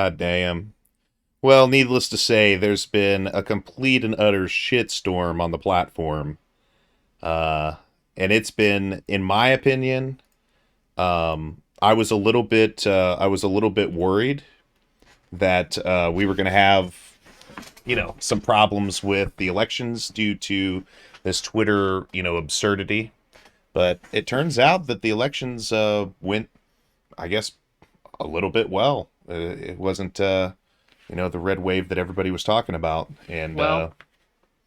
Damn. Well, needless to say, there's been a complete and utter shitstorm on the platform. Uh, and it's been, in my opinion, I was a little bit worried that we were going to have, some problems with the elections due to this Twitter, absurdity. But it turns out that the elections went, I guess, a little bit well. It wasn't, the red wave that everybody was talking about. And Well,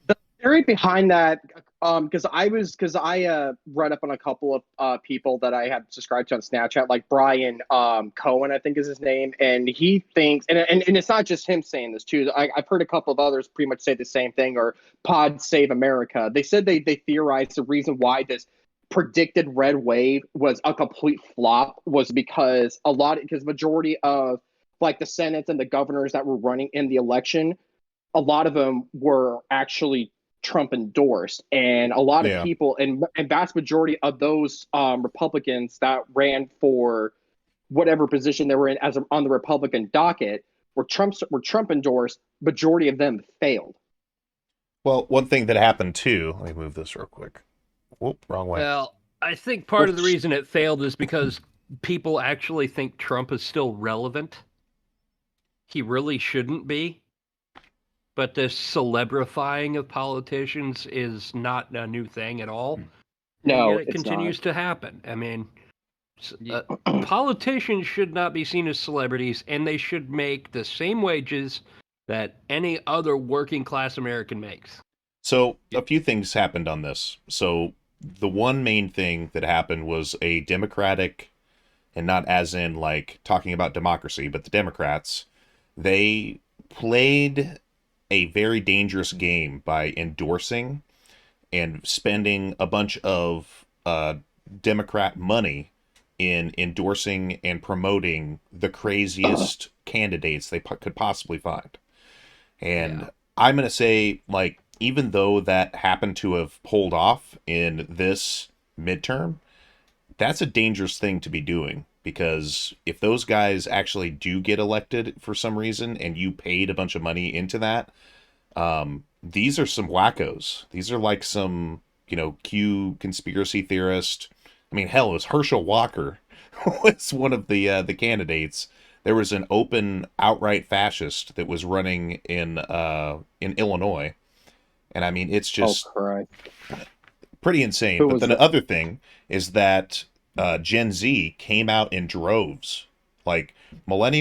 The theory behind that, because I read up on a couple of people that I had subscribed to on Snapchat, like Brian Cohen, I think is his name, and he thinks, and it's not just him saying this too. I've heard a couple of others pretty much say the same thing, or Pod Save America. They said they theorized the reason why this predicted red wave was a complete flop was because majority of like the Senate and the governors that were running in the election, a lot of them were actually Trump endorsed, and a lot of yeah. people and vast majority of those Republicans that ran for whatever position they were in on the Republican docket were Trump endorsed. Majority of them failed. Well, one thing that happened too, let me move this real quick. Whoop, wrong way. well, I think part of the Which reason it failed is because people actually think Trump is still relevant. He really shouldn't be. But this celebrifying of politicians is not a new thing at all. And yet no, it it's not. continues to happen. I mean, Yeah, politicians should not be seen as celebrities, and they should make the same wages that any other working class American makes. So yeah, a few things happened on this. So the one main thing that happened was a Democratic, and not as in like talking about democracy, but the Democrats, they played a very dangerous game by endorsing and spending a bunch of Democrat money in endorsing and promoting the craziest candidates they could possibly find. Yeah. And I'm going to say, like, even though that happened to have pulled off in this midterm, that's a dangerous thing to be doing because if those guys actually do get elected for some reason and you paid a bunch of money into that, these are some wackos. These are like some, Q conspiracy theorist. I mean, hell, it was Herschel Walker was one of the candidates. There was an open, outright fascist that was running in Illinois, and I mean, it's Oh just Christ! pretty insane. Who But was then that? the other thing is that Gen Z came out in droves. Like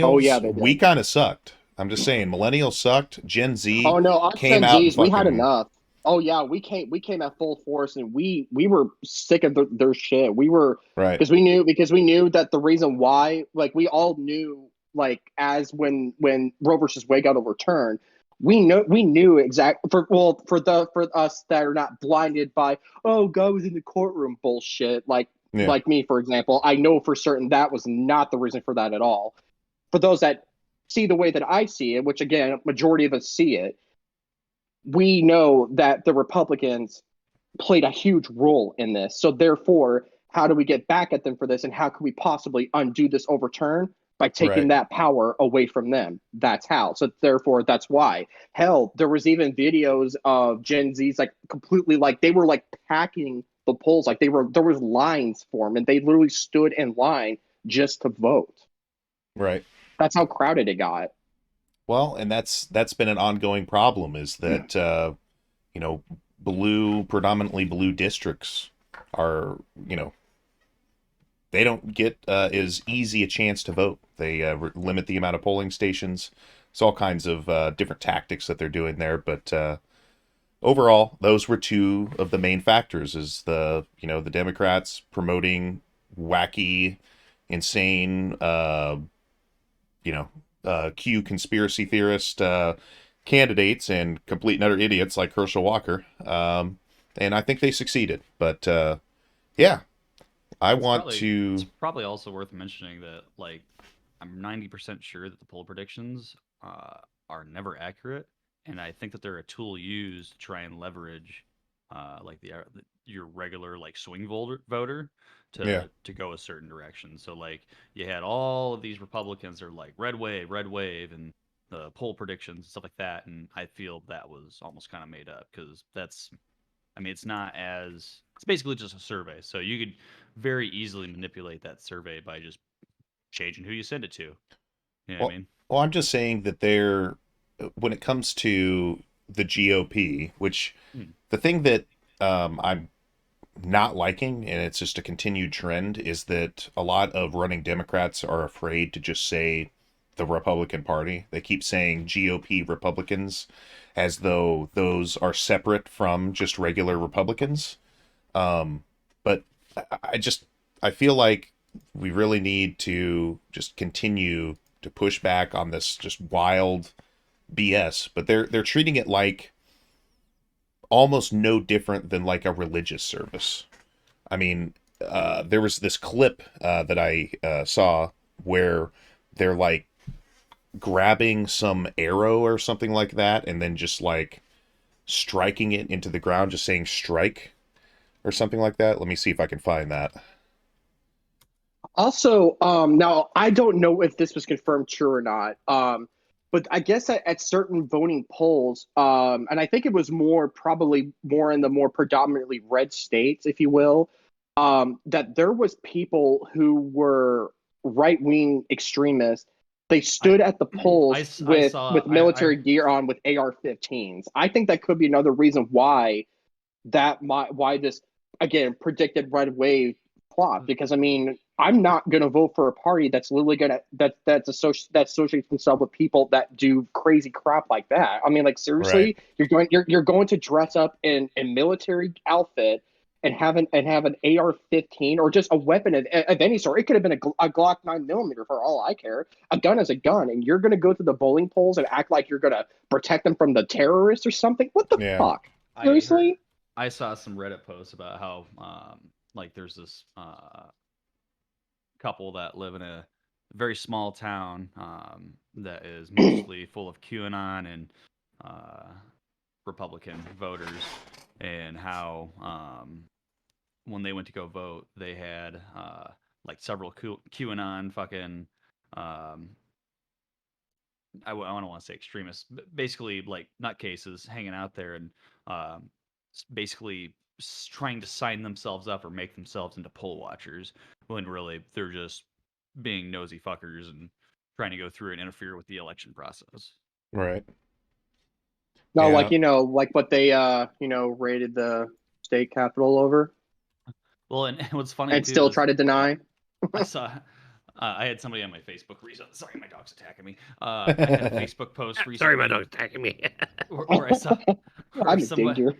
Oh yeah, millennials, they we did. kind of sucked. I'm just saying, millennials sucked. Gen Z Oh no, us came Gen out and Zs, we had fucking enough. Oh yeah, we came at full force, and we were sick of their shit. We were right. because we knew that the reason why, like we all knew, like as when Roe versus Wade got overturned, we knew exactly for us that are not blinded by, oh, God was in the courtroom bullshit, Yeah. like me for example. I know for certain that was not the reason for that at all. For those that see the way that I see it, which again, majority of us see it, we know that the Republicans played a huge role in this. So therefore, how do we get back at them for this, and how can we possibly undo this overturn? By taking Right. that power away from them. That's how. So therefore, that's why. Hell, there was even videos of Gen Z's like completely like they were like packing the polls, like there was lines for them, and they literally stood in line just to vote. Right. That's how crowded it got. Well, and that's been an ongoing problem is that you know, predominantly blue districts are, they don't get as easy a chance to vote. They limit the amount of polling stations. It's all kinds of different tactics that they're doing there, but overall, those were two of the main factors: is the Democrats promoting wacky, insane, you know, Q conspiracy theorist candidates and complete and utter idiots like Herschel Walker. And I think they succeeded. But yeah, I it's want probably it's to. probably also worth mentioning that like I'm 90% sure that the poll predictions are never accurate, and I think that they're a tool used to try and leverage like your regular like swing voter Yeah. to go a certain direction. So like you had all of these Republicans that are like red wave, and the poll predictions and stuff like that. And I feel that was almost kind of made up because I mean, it's not as it's basically just a survey. So you could very easily manipulate that survey by just changing who you send it to. You know what I Well, mean? well, I'm just saying that when it comes to the GOP, which Hmm. the thing that I'm not liking, and it's just a continued trend, is that a lot of running Democrats are afraid to just say the Republican Party. They keep saying GOP Republicans as though those are separate from just regular Republicans. But I just I feel like we really need to just continue to push back on this just wild BS. But they're treating it like almost no different than like a religious service. I mean, there was this clip that I saw where they're like grabbing some arrow or something like that, and then just like striking it into the ground, just saying strike or something like that. Let me see if I can find that. Also, now I don't know if this was confirmed true or not. But I guess at certain voting polls, and I think it was probably more in the more predominantly red states, if you will, that there was people who were right-wing extremists. They I stood at the polls I with saw military gear on with AR-15s. I think that could be another reason why this again predicted red wave flop, because I mean I'm not going to vote for a party that's literally going to that associates themselves with people that do crazy crap like that. I mean, like Right. seriously, you're going to dress up in military outfit and have an AR-15 or just a weapon of any sort. It could have been a Glock 9mm for all I care. A gun is a gun, and you're going to go to the bowling polls and act like you're going to protect them from the terrorists or something. What the Yeah. fuck? I heard Seriously? I saw some Reddit posts about how like there's this couple that live in a very small town that is mostly full of QAnon and uh, Republican voters, and how when they went to go vote, they had like several QAnon fucking um, I don't want to say extremists, but basically like nutcases hanging out there and um, basically trying to sign themselves up or make themselves into poll watchers when really they're just being nosy fuckers and trying to go through and interfere with the election process. Right. No, like Yeah. like what they raided the state capitol over Well, and what's funny and too still is try to deny. I saw. I had somebody on my Facebook recently. Sorry, my dog's attacking me. I had a Facebook post Sorry, my recently dog's attacking me. where I saw where I'm in somebody danger.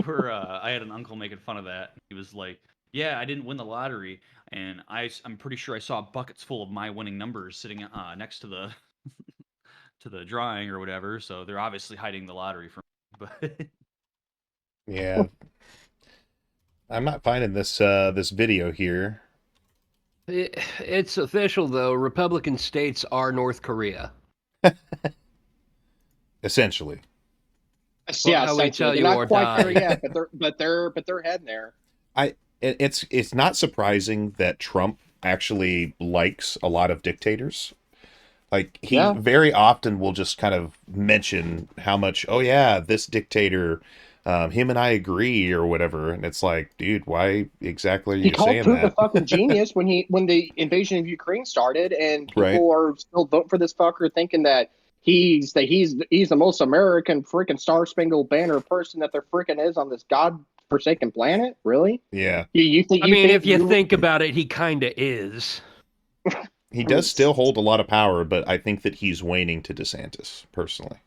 where I had an uncle making fun of that. He was like, "Yeah, I didn't win the lottery, and I'm pretty sure I saw buckets full of my winning numbers sitting next to the to the drawing or whatever. So they're obviously hiding the lottery from me." But Yeah. I'm not finding this video here. It's official, though. Republican states are North Korea. Essentially. Well, Yeah, how we essentially, tell they're you not or quite there die. yet, but they're heading there. It's not surprising that Trump actually likes a lot of dictators. Like he Yeah, very often will just kind of mention how much, oh yeah, this dictator, him and I agree or whatever, and it's like, dude, why exactly are he you called saying Putin a that? fucking genius when the invasion of Ukraine started, and Right? people are still voting for this fucker, thinking that he's the most American freaking Star Spangled Banner person that there freaking is on this god-forsaken planet. Really? Yeah. I You mean, think if you you? think about it, he kind of is. He I mean, does still hold a lot of power, but I think that he's waning to DeSantis personally.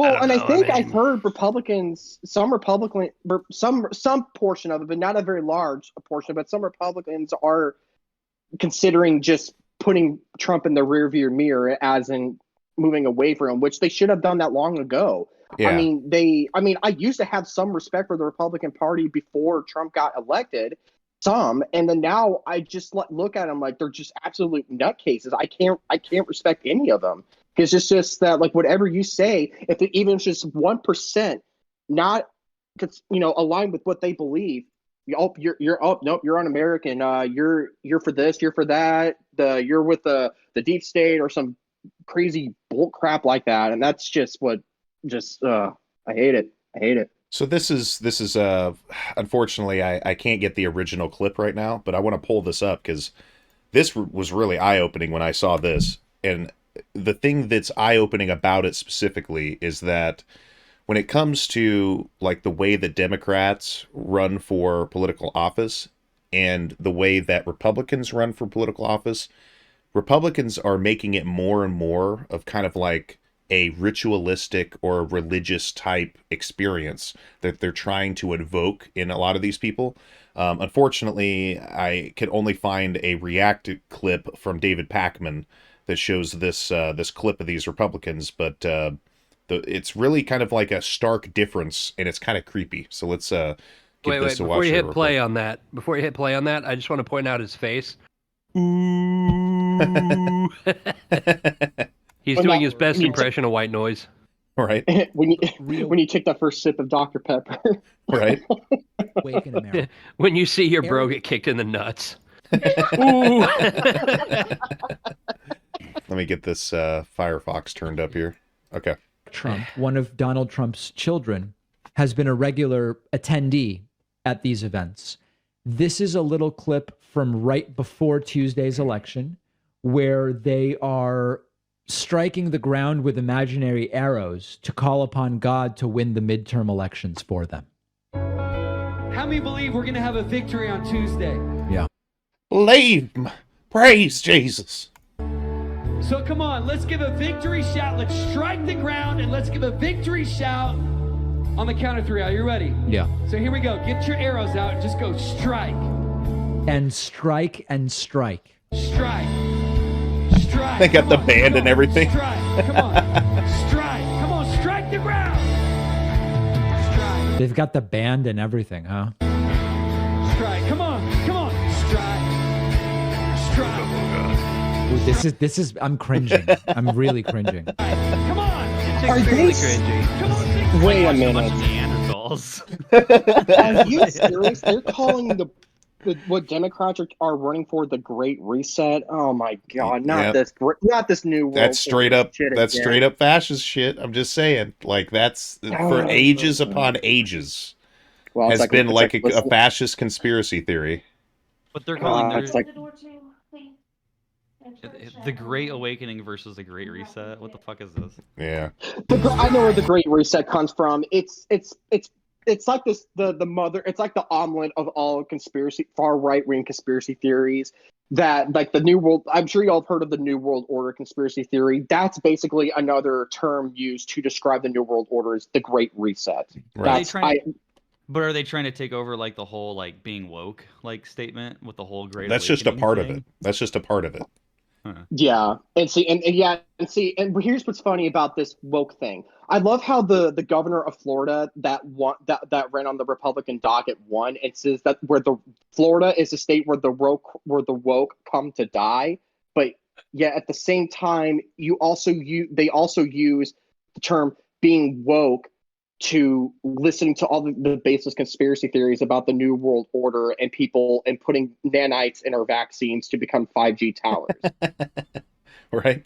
I well, don't and I know. I think I've mean, heard some portion of it, but not a very large portion. But some Republicans are considering just putting Trump in the rearview mirror, as in moving away from him, which they should have done that long ago. Yeah. I used to have some respect for the Republican Party before Trump got elected, and then now I just look at them like they're just absolute nutcases. I can't respect any of them because it's just that like whatever you say, even if it's just 1%, not aligned with what they believe. Nope, you're un-American. You're for this, you're for that. You're with the deep state or some crazy bull crap like that, and that's just I hate it. I hate it. So this is unfortunately I can't get the original clip right now, but I want to pull this up because this was really eye-opening when I saw this. And the thing that's eye-opening about it specifically is that when it comes to like the way that Democrats run for political office and the way that Republicans run for political office, Republicans are making it more and more of kind of like a ritualistic or a religious type experience that they're trying to invoke in a lot of these people. Unfortunately, I could only find a reacted clip from David Pakman that shows this clip of these Republicans, but it's really kind of like a stark difference, and it's kind of creepy. So let's give this a watch. Before you hit play on that, I just want to point out his face. Ooh. He's doing his best impression of white noise. Right. when you take that first sip of Dr. Pepper. Right. Wake in America. When you see your bro get kicked in the nuts. Ooh. Let me get this Firefox turned up here. Okay. Trump, one of Donald Trump's children, has been a regular attendee at these events. This is a little clip from right before Tuesday's election where they are striking the ground with imaginary arrows to call upon God to win the midterm elections for them. How many believe we're going to have a victory on Tuesday? Yeah. Believe, praise Jesus. So come on, let's give a victory shout. Let's strike the ground and let's give a victory shout on the count of 3. Are you ready? Yeah. So here we go. Get your arrows out and just go strike. And strike and strike. Strike. Strike. They got Come the on, band come and on. everything. Strike. Come on. Strike. Come on, strike the ground. Strike. They've got the band and everything, huh? Strike. Come on. Come on. Strike. Strike. Ooh, this is I'm cringing. I'm really cringing. Come on. Are Extremely they- cringy. Come on. Wait a Watched minute. bunch of Neanderthals. Are you serious? They're calling what Democrats are running for the Great Reset. Oh my God! Yeah. Not this new world. That's straight up. shit That's again. straight up fascist shit. I'm just saying. Like that's for Oh. ages upon ages Well, has been like a listen- fascist conspiracy theory. But they're calling it's like the Great Awakening versus the Great Reset. What the fuck is this? Yeah. I know where the Great Reset comes from. It's like this the mother. It's like the omelet of all far right wing conspiracy theories. That like the New World. I'm sure y'all have heard of the New World Order conspiracy theory. That's basically another term used to describe the New World Order as the Great Reset. Right. But are they trying to take over like the whole like being woke like statement with the whole Great That's just a Awakening part of thing? it. That's just a part of it. Yeah, and here's what's funny about this woke thing. I love how the governor of Florida that ran on the Republican docket won, and says that Florida is a state where the woke come to die, but yet at the same time they also use the term being woke to listening to all the baseless conspiracy theories about the New World Order and putting nanites in our vaccines to become 5G towers. Right.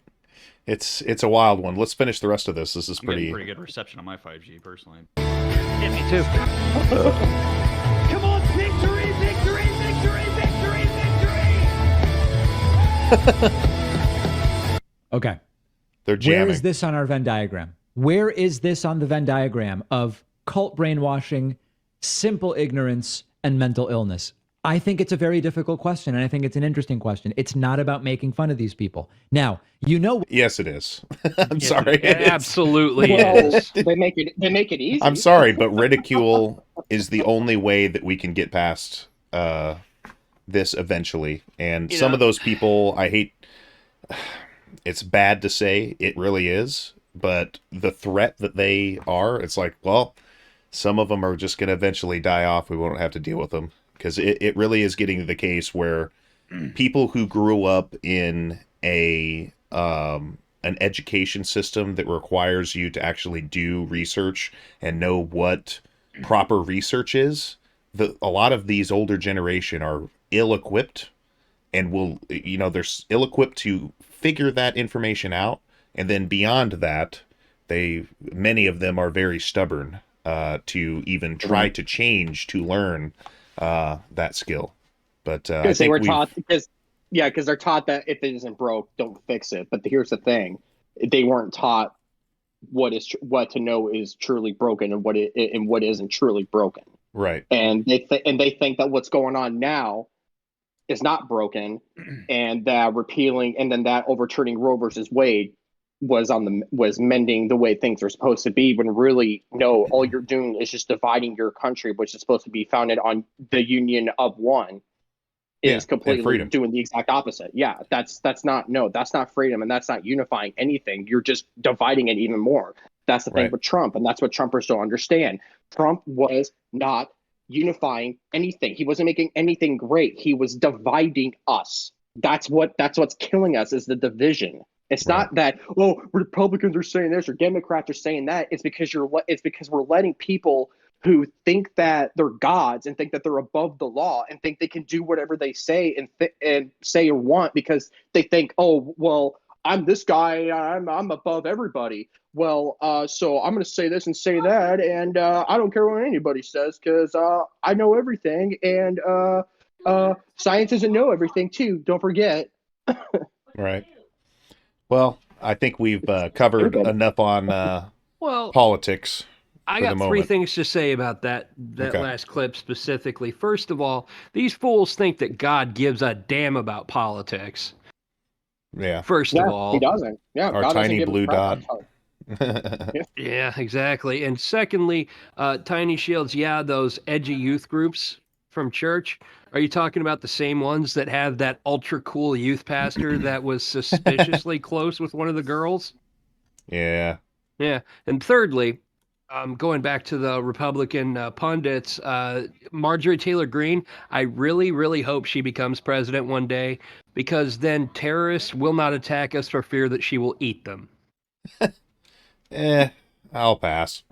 It's a wild one. Let's finish the rest of this. This is I'm getting pretty. pretty good reception on my 5G personally. Yeah, me too. Come on, victory, victory, victory, victory, victory. Okay. They're jamming. Where is this on our Venn diagram? Where is this on the Venn diagram of cult brainwashing, simple ignorance, and mental illness? I think it's a very difficult question, and I think it's an interesting question. It's not about making fun of these people. Now, Yes, it is. I'm sorry. It absolutely Well, is. they make it easy. I'm sorry, but ridicule is the only way that we can get past this eventually. And some of those people, I hate. It's bad to say, it really is. But the threat that they are, it's like, well, some of them are just going to eventually die off. We won't have to deal with them. Because it really is getting to the case where people who grew up in an education system that requires you to actually do research and know what proper research is, a lot of these older generation are ill-equipped and they're ill-equipped to figure that information out. And then beyond that, many of them are very stubborn to even try to change, to learn that skill. But I Because they think were taught, because they're taught that if it isn't broke, don't fix it. But here's the thing: they weren't taught what to know is truly broken and what isn't truly broken. right. And they think that what's going on now is not broken, and that repealing and then that overturning Roe versus Wade was mending the way things are supposed to be, when really no, all you're doing is just dividing your country, which is supposed to be founded on the union of one, is completely doing the exact opposite. Yeah, that's not freedom, and that's not unifying anything. You're just dividing it even more. That's the thing with Trump, and that's what Trumpers don't understand. Trump was not unifying anything. He wasn't making anything great. He was dividing us. That's what's killing us, is the division. It's not that, oh, Republicans are saying this or Democrats are saying that. It's because we're letting people who think that they're gods and think that they're above the law and think they can do whatever they say and say or want, because they think, oh, well, I'm this guy, I'm above everybody. Well, so I'm going to say this and say that, and I don't care what anybody says, because I know everything, and science doesn't know everything too. Don't forget. Right. Well, I think we've covered enough on politics. I got three things to say about that last clip specifically. First of all, these fools think that God gives a damn about politics. Yeah. First of all, he doesn't. Yeah, our God tiny blue dot. Yeah, exactly. And secondly, Tiny Shields, those edgy youth groups from church. Are you talking about the same ones that have that ultra cool youth pastor that was suspiciously close with one of the girls? Yeah. Yeah. And thirdly, going back to the Republican pundits, Marjorie Taylor Greene, I really, really hope she becomes president one day, because then terrorists will not attack us for fear that she will eat them. I'll pass.